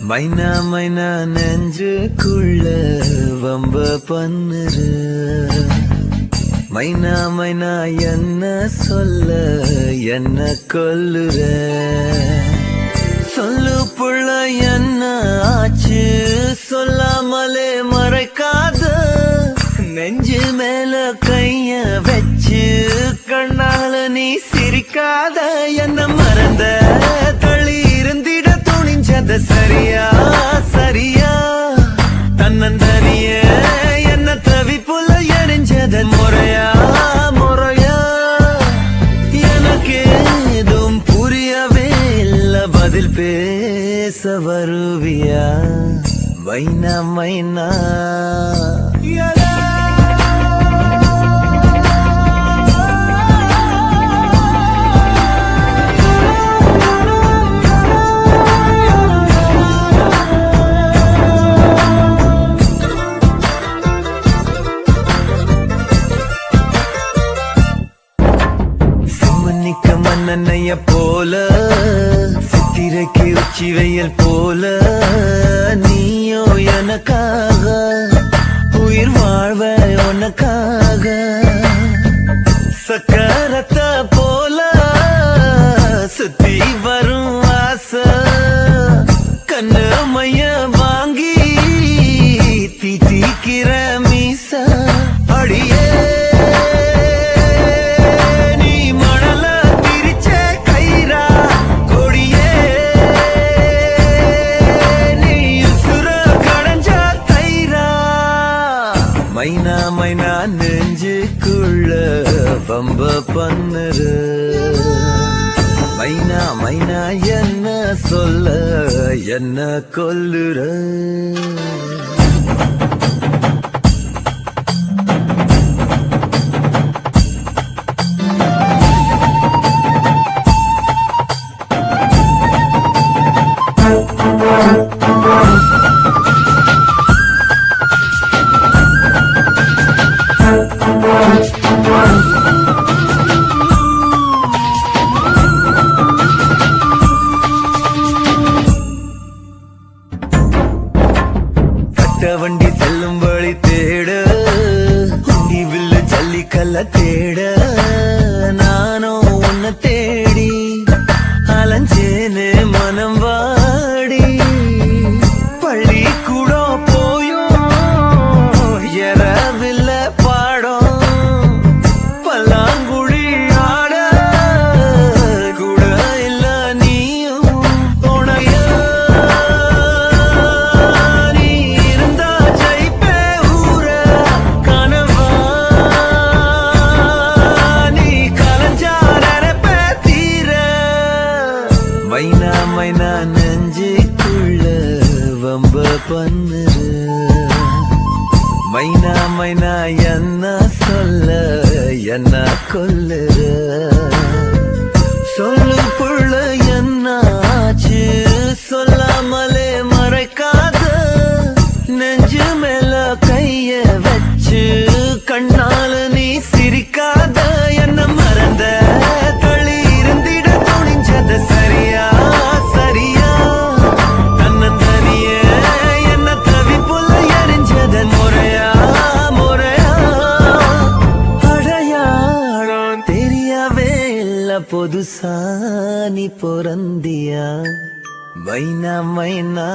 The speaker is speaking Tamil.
மைனா மைனா நெஞ்சுக்குள்ள வம்ப பண்ணுற மைனா மைனா என்ன சொல்ல என்ன கொல்லுற சொல்லு புள்ள என்ன ஆச்சு சொல்லாமலே மறைக்காத நெஞ்சு மேல கைய வச்சு கண்ணால நீ சிரிக்காத என்ன மறந்த தள்ளி இருந்திட துணிஞ்சத சரியா சரியா தன்னந்தனிய என்ன தவிப்புல எரிஞ்சத முறையா முறையா எனக்கு ஏதும் புரியவே இல்ல பதில் பேச வருவியா மைனா மைனா மன்னனைய போல சித்திரைக்கு உச்சி வெயில் போல நீயோ எனக்காக உயிர் வாழ்வ உனக்காக சக்கரத்தை போல சுத்தி வரும் ஆசை கண்ணு மைய வாங்கி தீக்கிற மீச அடியே மைனா மைனா நெஞ்சுக்குள்ள வம்ப பண்ணுற மைனா மைனா என்ன சொல்ல என்ன கொல்லுற வண்டி செல்லும் வழி தேட உண்டி வில்லு ஜல்லிக்கல்ல தேட நானும் உன்னை தேடி அலைஞ்சேனே மனம் வாடி பள்ளி கூட போயும் எறவில்ல பாடம் பல்லாங்குழி ஆட கூட இல்ல நீயும் துணையா மைனா மைனா நெஞ்சுக்குள்ள வம்ப பண்ணுற மைனா மைனா என்ன சொல்ல என்ன கொல்லுற சொல்லு புள்ள என்ன ஆச்சு சொல்லாமலே மறைக்காத நெஞ்சு மேல கைய வச்சு கண்ணால நீ சிரிக்காத என்ன மறந்த தள்ளி இருந்திட துணிஞ்சத சரியா சரியா தன்னந்தனிய என்ன தவிப்புல எரிஞ்சத முறையா முறையா அடையாளம் தெரியவே இல்ல புதுசா நீ பொறந்தியா மைனா மைனா